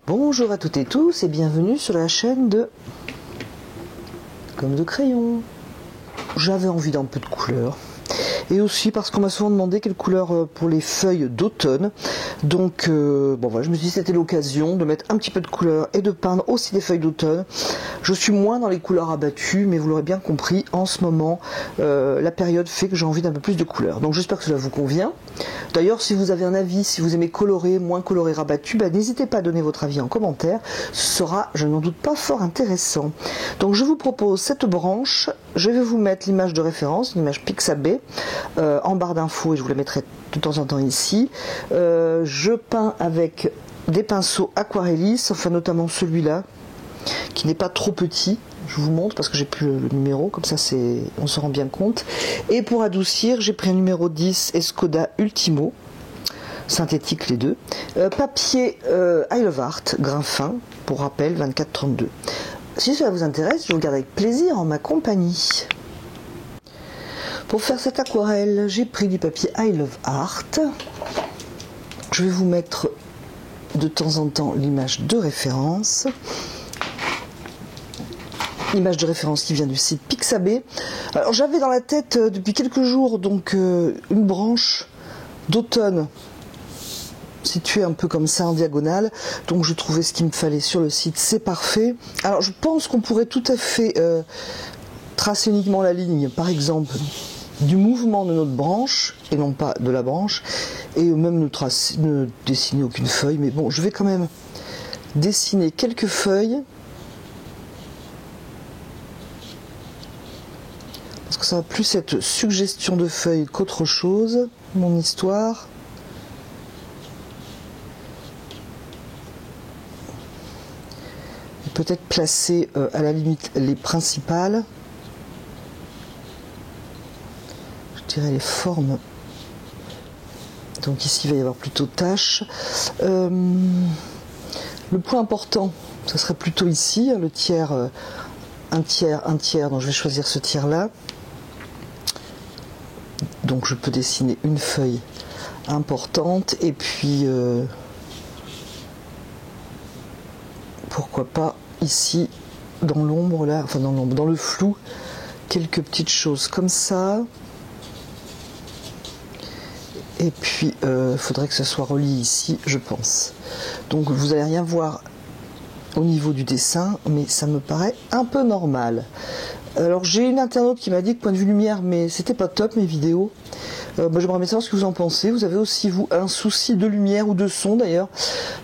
Bonjour à toutes et tous et bienvenue sur la chaîne de Comme de Crayon. J'avais envie d'un peu de couleur. Et aussi parce qu'on m'a souvent demandé quelle couleur pour les feuilles d'automne. Donc bon voilà, je me suis dit c'était l'occasion de mettre un petit peu de couleur et de peindre aussi des feuilles d'automne. Je suis moins dans les couleurs abattues, mais vous l'aurez bien compris, en ce moment, la période fait que j'ai envie d'un peu plus de couleur. Donc j'espère que cela vous convient. D'ailleurs, si vous avez un avis, si vous aimez colorer, moins colorer, rabattu, n'hésitez pas à donner votre avis en commentaire. Ce sera, je n'en doute pas, fort intéressant. Donc je vous propose cette branche. Je vais vous mettre l'image de référence, une image Pixabay, en barre d'infos, et je vous la mettrai de temps en temps ici. Je peins avec des pinceaux aquarellis, enfin notamment celui-là, qui n'est pas trop petit. Je vous montre parce que j'ai plus le numéro, comme ça on se rend bien compte. Et pour adoucir, j'ai pris un numéro 10 Escoda Ultimo, synthétique les deux. Papier I Love Art, grain fin, pour rappel 24-32. Si cela vous intéresse, je vous regarde avec plaisir en ma compagnie. Pour faire cette aquarelle, j'ai pris du papier I Love Art. Je vais vous mettre de temps en temps l'image de référence. L'image de référence qui vient du site Pixabay. Alors j'avais dans la tête depuis quelques jours donc une branche d'automne située un peu comme ça en diagonale. Donc je trouvais ce qu'il me fallait sur le site, c'est parfait. Alors je pense qu'on pourrait tout à fait tracer uniquement la ligne, par exemple, du mouvement de notre branche et non pas de la branche, et même ne dessiner aucune feuille. Mais bon, je vais quand même dessiner quelques feuilles. Parce que ça va plus être suggestion de feuilles qu'autre chose, mon histoire. Peut-être placer à la limite les principales. Je dirais les formes. Donc ici il va y avoir plutôt taches. Le point important, ce serait plutôt ici, le tiers, un tiers, donc je vais choisir ce tiers-là. Donc je peux dessiner une feuille importante et puis pourquoi pas ici dans l'ombre là, enfin dans l'ombre, dans le flou, quelques petites choses comme ça. Et puis faudrait que ce soit relié ici, je pense. Donc vous allez rien voir au niveau du dessin, mais ça me paraît un peu normal. Alors j'ai une internaute qui m'a dit que point de vue lumière, mais c'était pas top mes vidéos. J'aimerais bien savoir ce que vous en pensez. Vous avez aussi vous un souci de lumière ou de son d'ailleurs,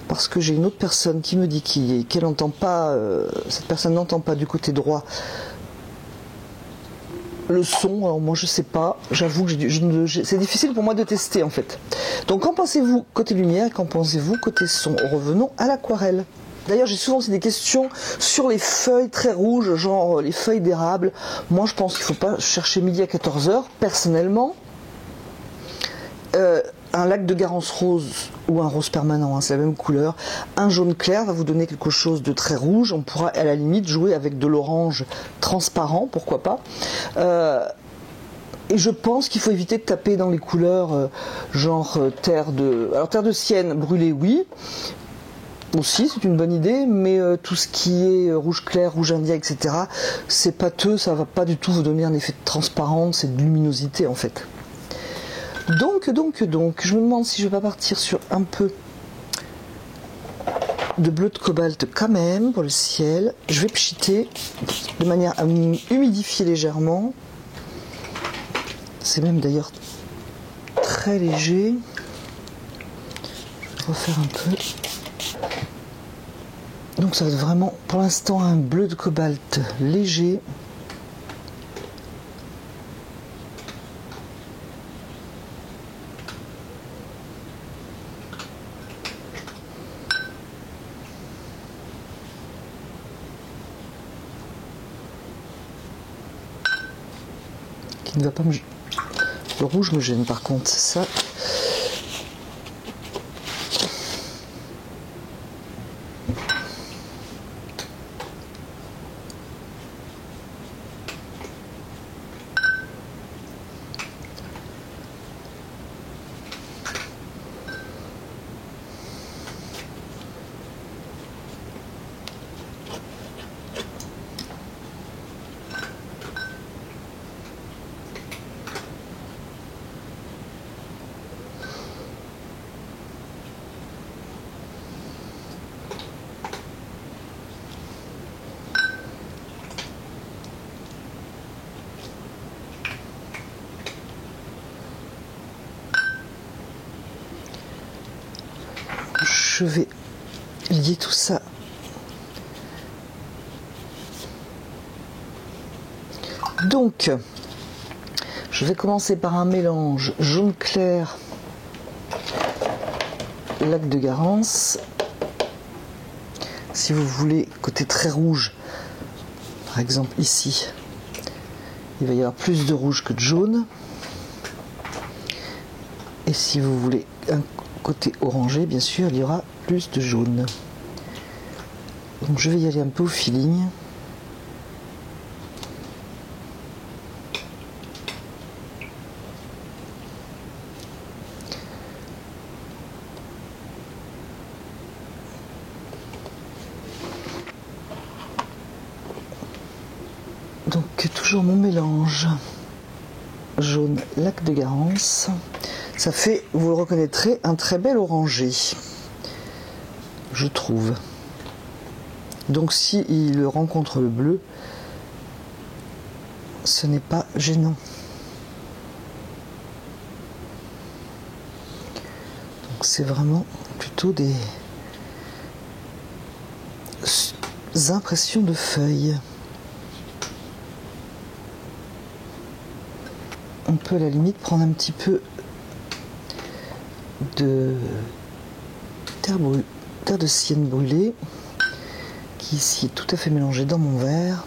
parce que j'ai une autre personne qui me dit qu'elle n'entend pas, cette personne n'entend pas du côté droit le son. Alors moi je sais pas, j'avoue que c'est difficile pour moi de tester en fait. Donc qu'en pensez-vous côté lumière et qu'en pensez-vous côté son? Revenons à l'aquarelle. D'ailleurs, j'ai souvent aussi des questions sur les feuilles très rouges, genre les feuilles d'érable. Moi, je pense qu'il ne faut pas chercher midi à 14h, personnellement. Un lac de Garance rose ou un rose permanent, hein, c'est la même couleur. Un jaune clair va vous donner quelque chose de très rouge. On pourra à la limite jouer avec de l'orange transparent, pourquoi pas. Et je pense qu'il faut éviter de taper dans les couleurs genre terre de... Alors terre de sienne brûlée, oui. Aussi, c'est une bonne idée, mais tout ce qui est rouge clair, rouge indien, etc., c'est pâteux, ça va pas du tout vous donner un effet de transparence et de luminosité en fait. Donc, je me demande si je vais pas partir sur un peu de bleu de cobalt quand même pour le ciel. Je vais pchiter de manière à humidifier légèrement. C'est même d'ailleurs très léger. Je vais refaire un peu. Donc ça va être vraiment pour l'instant un bleu de cobalt léger. Qui ne va pas me... Le rouge me gêne par contre, ça... je vais lier tout ça. Donc, je vais commencer par un mélange jaune clair, lac de Garance. Si vous voulez côté très rouge, par exemple ici, il va y avoir plus de rouge que de jaune. Et si vous voulez un côté orangé, bien sûr, il y aura plus de jaune. Donc je vais y aller un peu au feeling. Donc toujours mon mélange jaune lac de Garance. Ça fait, vous le reconnaîtrez, un très bel orangé, je trouve. Donc si il rencontre le bleu, ce n'est pas gênant. Donc c'est vraiment plutôt des impressions de feuilles. On peut à la limite prendre un petit peu de terre de sienne brûlée qui ici est tout à fait mélangée dans mon verre.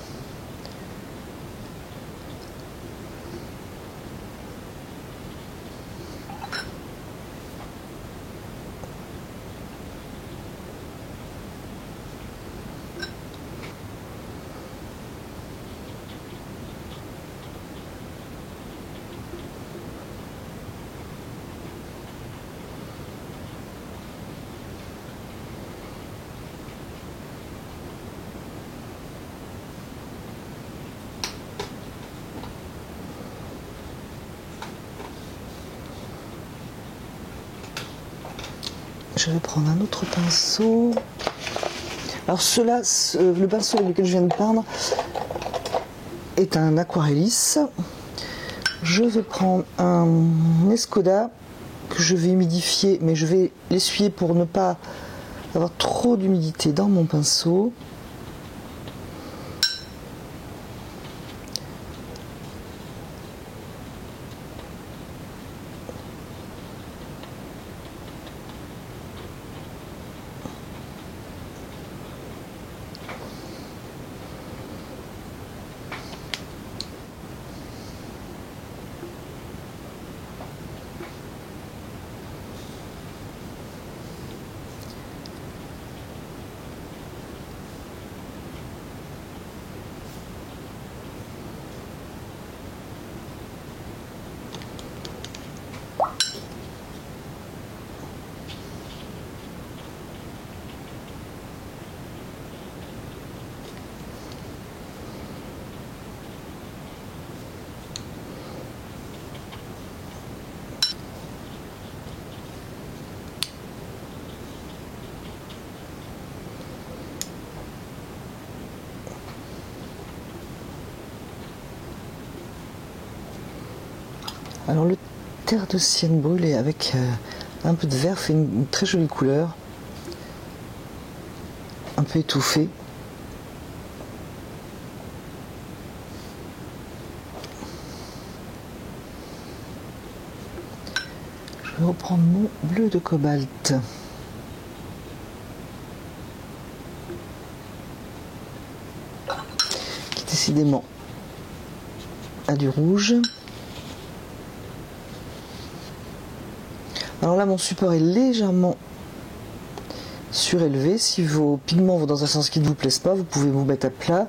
Je vais prendre un autre pinceau. Alors le pinceau avec lequel je viens de peindre est un aquarellis. Je vais prendre un Escoda que je vais humidifier, mais je vais l'essuyer pour ne pas avoir trop d'humidité dans mon pinceau. Alors le terre de sienne brûlée avec un peu de vert fait une très jolie couleur, un peu étouffée. Je vais reprendre mon bleu de cobalt. Qui décidément a du rouge. Alors là, mon support est légèrement surélevé. Si vos pigments vont dans un sens qui ne vous plaise pas, vous pouvez vous mettre à plat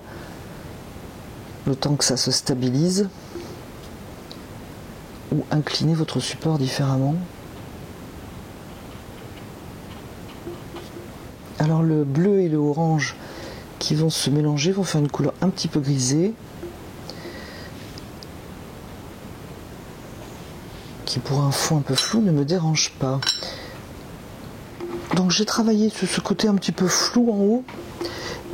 le temps que ça se stabilise ou incliner votre support différemment. Alors le bleu et le orange qui vont se mélanger vont faire une couleur un petit peu grisée, qui pour un fond un peu flou ne me dérange pas. Donc j'ai travaillé sur ce côté un petit peu flou en haut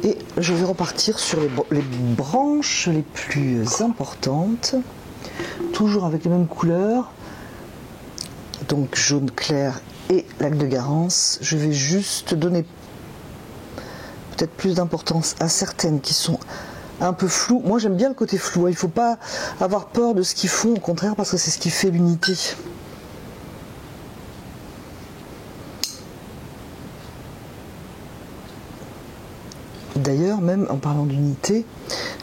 et je vais repartir sur les branches les plus importantes, toujours avec les mêmes couleurs, donc jaune clair et lac de Garance. Je vais juste donner peut-être plus d'importance à certaines qui sont un peu floues. Moi j'aime bien le côté flou, il ne faut pas avoir peur de ce qu'ils font, au contraire, parce que c'est ce qui fait l'unité. D'ailleurs, même en parlant d'unité,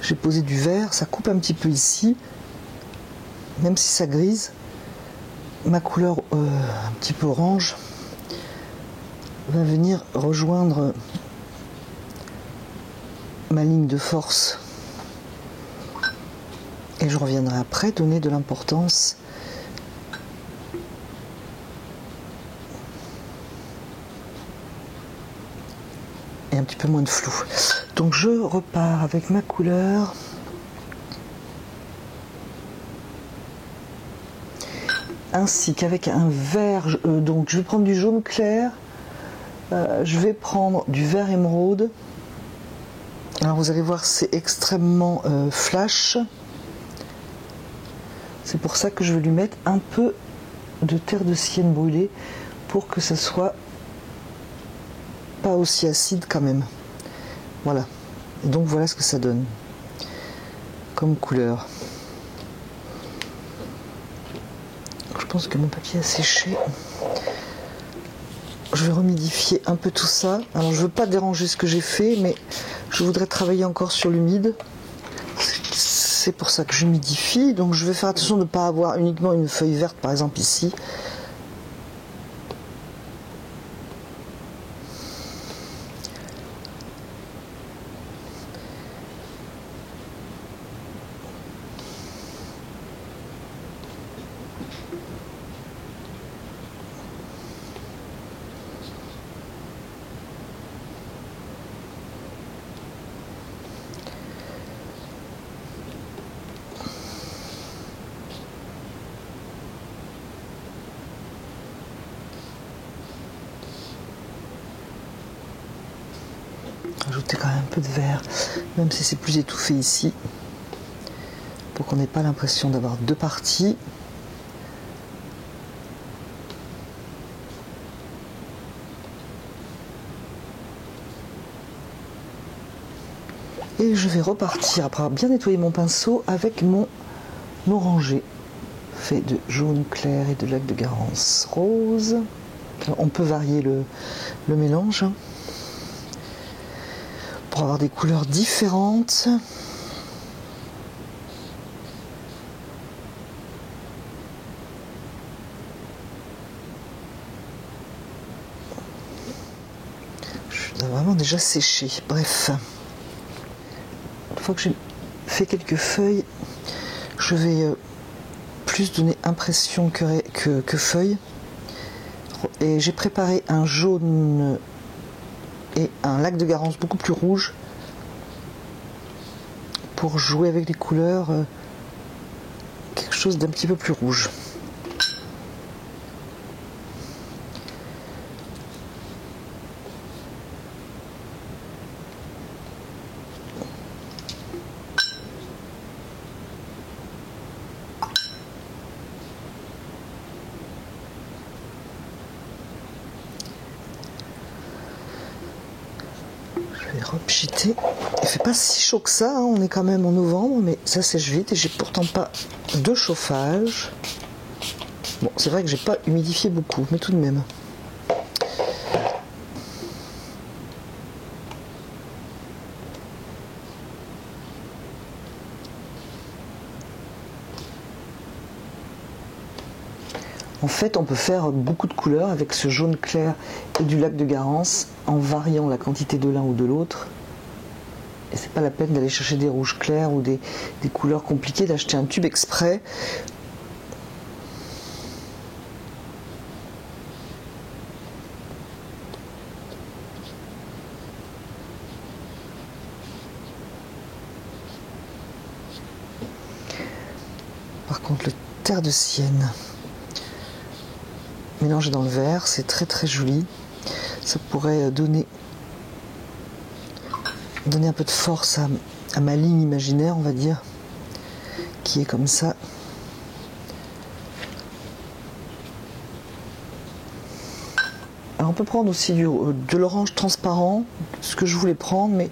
j'ai posé du vert, ça coupe un petit peu ici, même si ça grise. Ma couleur un petit peu orange va venir rejoindre ma ligne de force. Et je reviendrai après donner de l'importance et un petit peu moins de flou. Donc je repars avec ma couleur. Ainsi qu'avec un vert, donc je vais prendre du jaune clair, je vais prendre du vert émeraude. Alors vous allez voir, c'est extrêmement flash. C'est pour ça que je vais lui mettre un peu de terre de sienne brûlée pour que ça soit pas aussi acide quand même. Voilà. Et donc voilà ce que ça donne comme couleur. Je pense que mon papier a séché. Je vais rehumidifier un peu tout ça. Alors je ne veux pas déranger ce que j'ai fait, mais je voudrais travailler encore sur l'humide. C'est pour ça que j'humidifie. Donc je vais faire attention de ne pas avoir uniquement une feuille verte, par exemple ici. Ajouter quand même un peu de vert, même si c'est plus étouffé ici, pour qu'on n'ait pas l'impression d'avoir deux parties. Et je vais repartir, après avoir bien nettoyé mon pinceau, avec mon orangé, fait de jaune clair et de lac de Garance rose. Alors, on peut varier le mélange, hein, pour avoir des couleurs différentes. Je dois vraiment déjà sécher. Bref, une fois que j'ai fait quelques feuilles, je vais plus donner impression que feuille. Et j'ai préparé un jaune et un lac de Garance beaucoup plus rouge pour jouer avec les couleurs, quelque chose d'un petit peu plus rouge. Je vais repchiter. Il fait pas si chaud que ça, hein. On est quand même en novembre, mais ça sèche vite et j'ai pourtant pas de chauffage. Bon, c'est vrai que j'ai pas humidifié beaucoup, mais tout de même. En fait, on peut faire beaucoup de couleurs avec ce jaune clair et du lac de Garance en variant la quantité de l'un ou de l'autre. Et c'est pas la peine d'aller chercher des rouges clairs ou des couleurs compliquées, d'acheter un tube exprès. Par contre, le terre de sienne mélangé dans le vert, c'est très très joli. Ça pourrait donner un peu de force à ma ligne imaginaire, on va dire, qui est comme ça. Alors on peut prendre aussi de l'orange transparent, ce que je voulais prendre, mais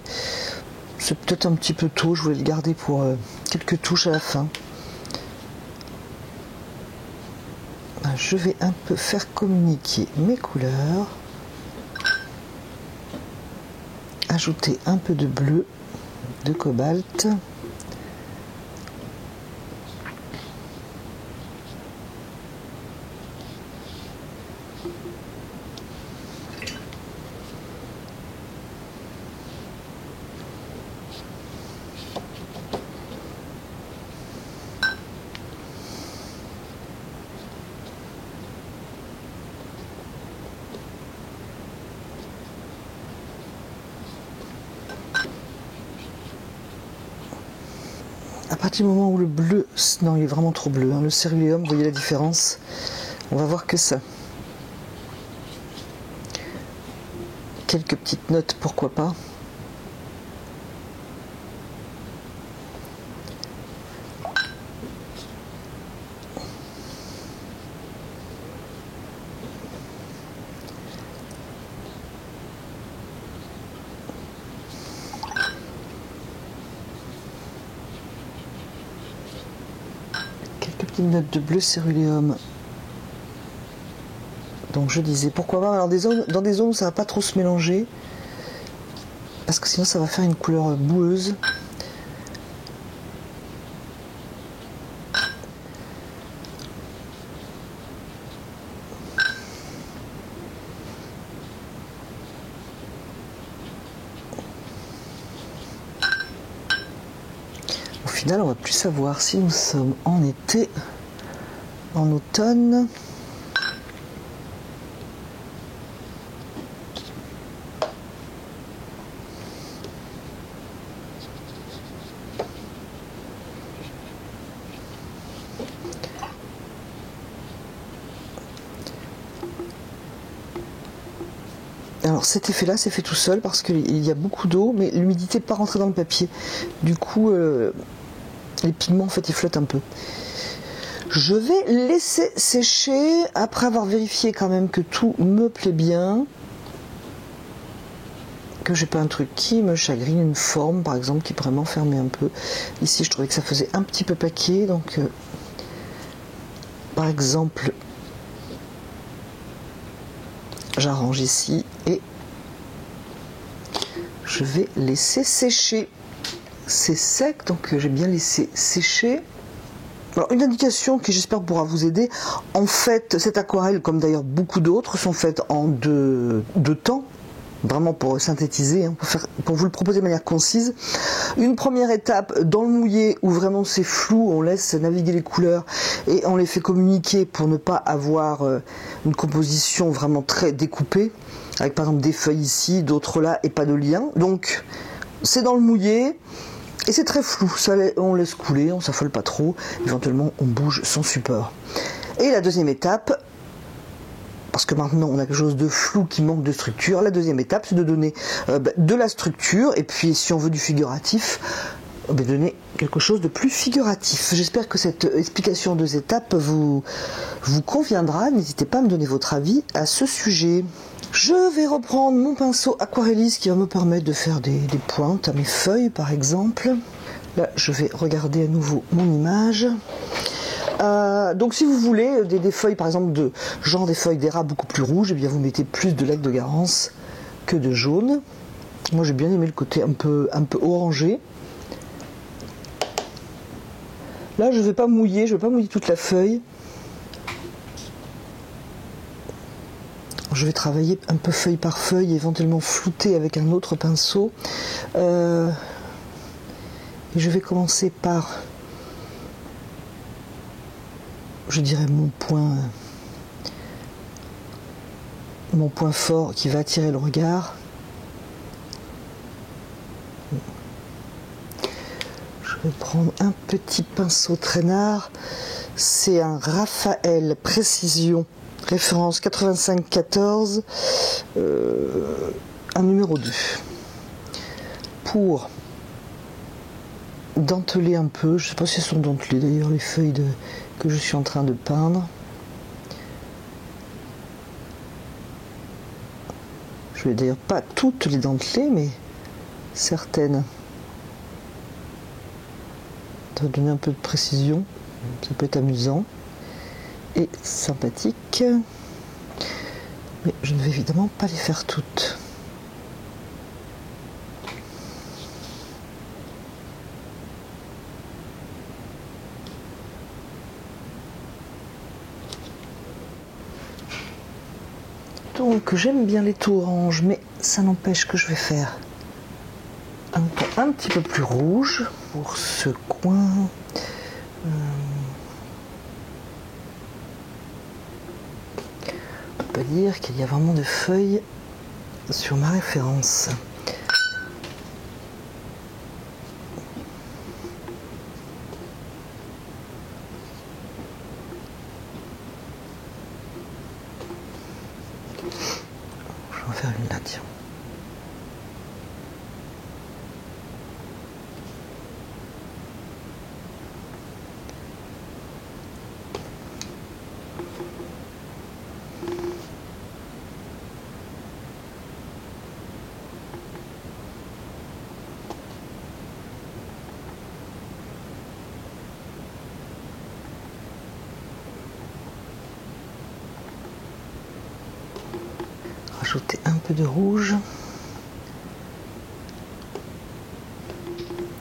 c'est peut-être un petit peu tôt, je voulais le garder pour quelques touches à la fin. Je vais un peu faire communiquer mes couleurs, ajouter un peu de bleu, de cobalt. À partir du moment où le bleu, non il est vraiment trop bleu, hein, le céruléum, vous voyez la différence, on va voir que ça. Quelques petites notes, pourquoi pas. Une note de bleu céruléum. Donc je disais pourquoi pas. Alors dans des zones où ça va pas trop se mélanger, parce que sinon ça va faire une couleur boueuse. Au final, on va plus savoir si nous sommes en été, en automne. Alors cet effet-là, c'est fait tout seul parce qu'il y a beaucoup d'eau, mais l'humidité n'est pas rentrée dans le papier. Du coup, les pigments, en fait, ils flottent un peu. Je vais laisser sécher après avoir vérifié quand même que tout me plaît bien. Que j'ai pas un truc qui me chagrine, une forme par exemple qui pourrait m'enfermer un peu. Ici, je trouvais que ça faisait un petit peu paquet, donc par exemple, j'arrange ici et je vais laisser sécher. C'est sec, donc j'ai bien laissé sécher. Alors, une indication qui j'espère pourra vous aider. En fait, cette aquarelle, comme d'ailleurs beaucoup d'autres, sont faites en deux temps. Vraiment pour synthétiser, hein, pour vous le proposer de manière concise. Une première étape dans le mouillé où vraiment c'est flou, on laisse naviguer les couleurs et on les fait communiquer pour ne pas avoir une composition vraiment très découpée, avec par exemple des feuilles ici, d'autres là et pas de lien. Donc c'est dans le mouillé et c'est très flou, ça, on laisse couler, on s'affole pas trop, éventuellement on bouge son support. Et la deuxième étape, parce que maintenant on a quelque chose de flou qui manque de structure, la deuxième étape c'est de donner de la structure, et puis si on veut du figuratif, donner quelque chose de plus figuratif. J'espère que cette explication en 2 étapes vous conviendra. N'hésitez pas à me donner votre avis à ce sujet. Je vais reprendre mon pinceau aquarelliste qui va me permettre de faire des pointes à mes feuilles par exemple. Là je vais regarder à nouveau mon image. Donc si vous voulez des feuilles par exemple de genre des feuilles d'érable beaucoup plus rouges, et bien vous mettez plus de lac de Garance que de jaune. Moi j'ai bien aimé le côté un peu orangé. Là je vais pas mouiller toute la feuille. Je vais travailler un peu feuille par feuille, éventuellement flouter avec un autre pinceau. Et je vais commencer par, je dirais, mon point fort qui va attirer le regard. Je vais prendre un petit pinceau traînard. C'est un Raphaël Précision, référence 8514, un numéro 2. Pour denteler un peu, je ne sais pas si elles sont dentelées d'ailleurs, les feuilles que je suis en train de peindre. Je vais d'ailleurs pas toutes les dentelées, mais certaines. Ça va donner un peu de précision. Ça peut être amusant et sympathique. Mais je ne vais évidemment pas les faire toutes. Donc j'aime bien les tons orange, mais ça n'empêche que je vais faire un ton un petit peu plus rouge pour ce coin. On peut dire qu'il y a vraiment des feuilles sur ma référence. Je vais en faire une là, tiens. Rajouter un peu de rouge.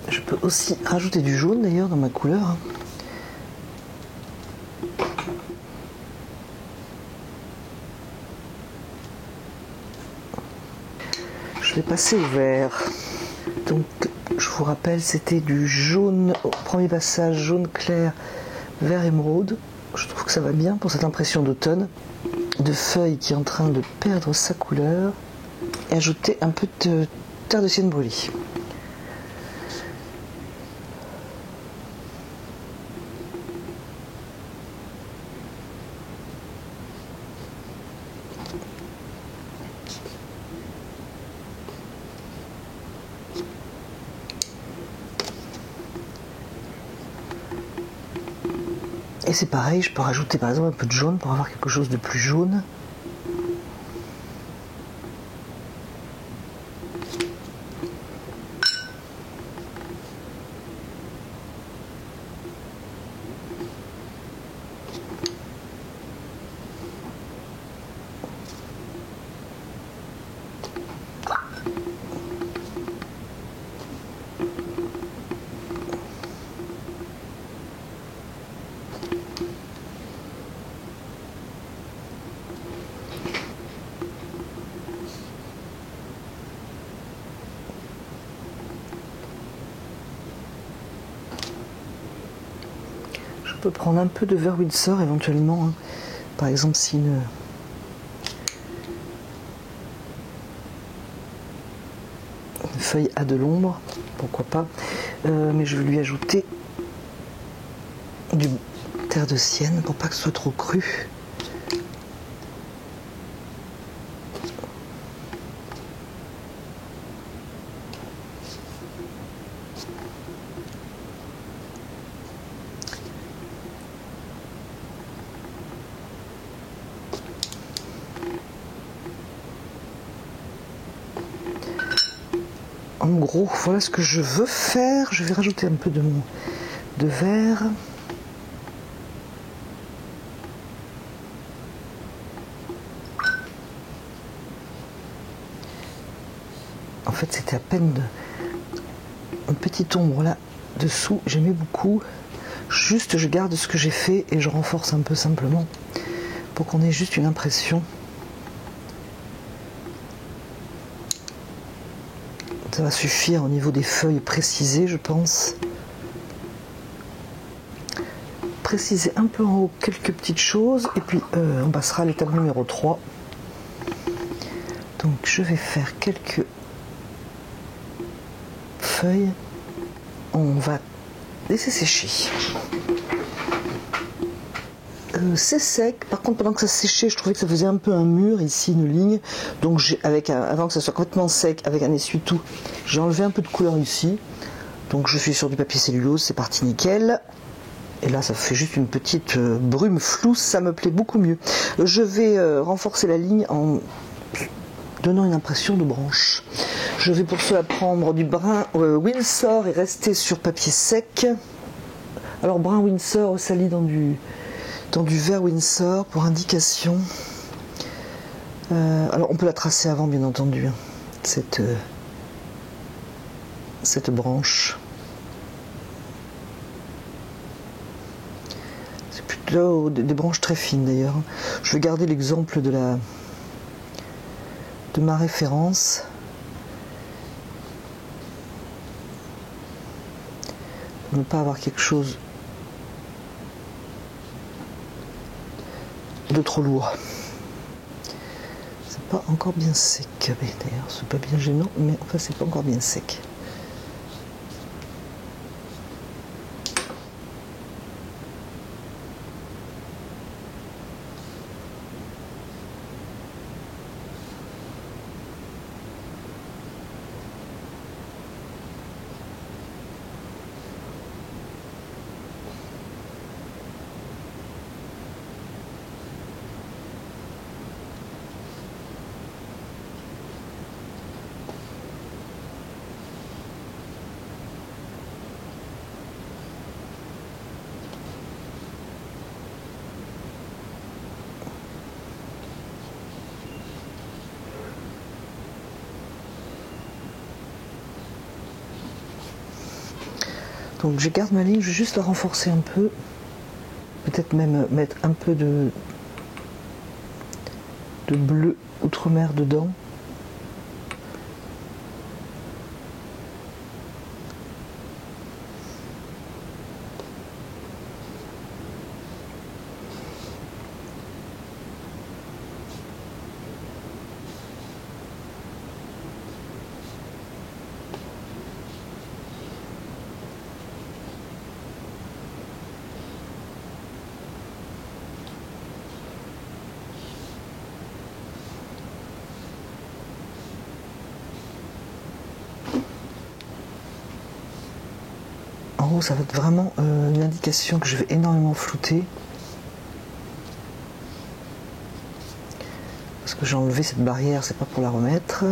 Je peux aussi rajouter du jaune d'ailleurs dans ma couleur. Je vais passer au vert. Donc je vous rappelle, c'était du jaune au premier passage, jaune clair, vert émeraude. Je trouve que ça va bien pour cette impression d'automne, de feuille qui est en train de perdre sa couleur, et ajouter un peu de terre de sienne brûlée. Et c'est pareil, je peux rajouter par exemple un peu de jaune pour avoir quelque chose de plus jaune. Je peux prendre un peu de vert Windsor éventuellement, hein. Par exemple si une feuille a de l'ombre, pourquoi pas, mais je vais lui ajouter du terre de sienne pour pas que ce soit trop cru. En gros, voilà ce que je veux faire. Je vais rajouter un peu de vert. En fait, c'était à peine une petite ombre là dessous. J'aimais beaucoup. Juste, je garde ce que j'ai fait et je renforce un peu simplement pour qu'on ait juste une impression. Ça va suffire au niveau des feuilles précisées, je pense. Préciser un peu en haut quelques petites choses et puis on passera à l'étape numéro 3. Donc je vais faire quelques feuilles. On va laisser sécher. C'est sec, par contre pendant que ça séchait je trouvais que ça faisait un peu un mur ici, une ligne, donc avant que ça soit complètement sec, avec un essuie-tout, j'ai enlevé un peu de couleur ici, donc je suis sur du papier cellulose, c'est parti nickel, et là ça fait juste une petite brume floue, ça me plaît beaucoup mieux. Je vais renforcer la ligne en donnant une impression de branche. Je vais pour cela prendre du brun Winsor et rester sur papier sec. Alors brun Winsor sali dans du vert Winsor pour indication. Alors on peut la tracer avant bien entendu, hein, cette branche. C'est plutôt des branches très fines d'ailleurs. Je vais garder l'exemple de ma référence. Pour ne pas avoir quelque chose de trop lourd. C'est pas encore bien sec, d'ailleurs c'est pas bien gênant, mais enfin c'est pas encore bien sec. Donc je garde ma ligne, je vais juste la renforcer un peu, peut-être même mettre un peu de bleu outre-mer dedans. En haut, ça va être vraiment une indication que je vais énormément flouter. Parce que j'ai enlevé cette barrière, c'est pas pour la remettre.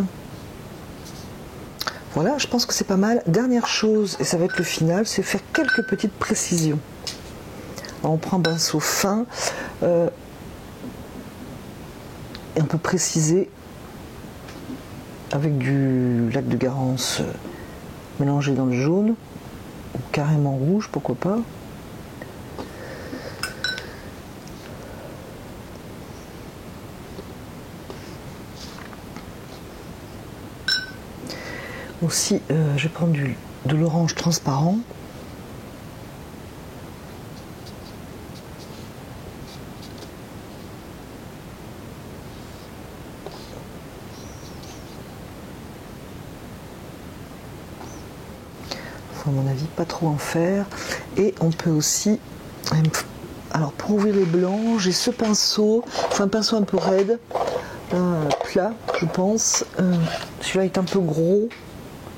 Voilà, je pense que c'est pas mal. Dernière chose, et ça va être le final, c'est faire quelques petites précisions. Alors on prend un pinceau fin et on peut préciser avec du lac de Garance mélangé dans le jaune. Carrément rouge, pourquoi pas. Aussi, je vais prendre de l'orange transparent. À mon avis pas trop en faire, et on peut aussi, alors pour ouvrir les blancs, j'ai ce pinceau, c'est un pinceau un peu raide, plat je pense, celui-là est un peu gros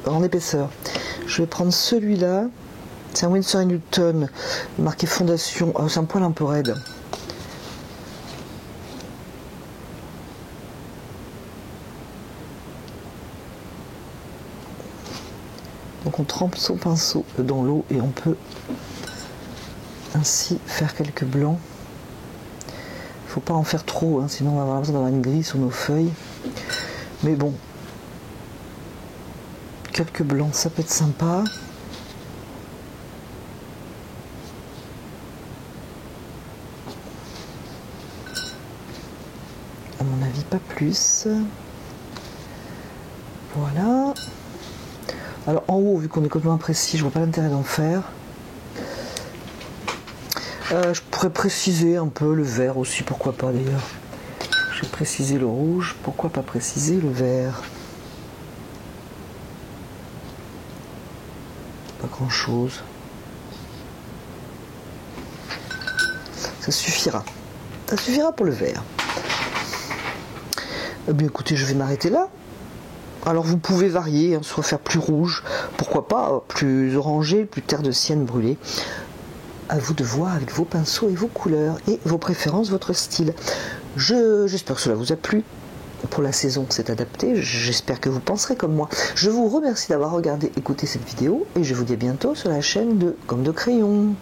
en épaisseur, je vais prendre celui-là, c'est un Winsor & Newton marqué fondation, c'est un poil un peu raide. Donc on trempe son pinceau dans l'eau et on peut ainsi faire quelques blancs. Il ne faut pas en faire trop, hein, sinon on va avoir besoin d'avoir une grille sur nos feuilles. Mais bon, quelques blancs, ça peut être sympa. À mon avis, pas plus. Voilà. Alors en haut, vu qu'on est complètement précis, je vois pas l'intérêt d'en faire. Je pourrais préciser un peu le vert aussi, pourquoi pas d'ailleurs. J'ai précisé le rouge, pourquoi pas préciser le vert. Pas grand chose. Ça suffira. Ça suffira pour le vert. Eh bien écoutez, je vais m'arrêter là. Alors vous pouvez varier, hein, soit faire plus rouge, pourquoi pas plus orangé, plus terre de sienne brûlée. À vous de voir avec vos pinceaux et vos couleurs et vos préférences, votre style. J'espère que cela vous a plu. pour la saison c'est adapté. J'espère que vous penserez comme moi. Je vous remercie d'avoir regardé, écouté cette vidéo et je vous dis à bientôt sur la chaîne de Gomme de Crayon.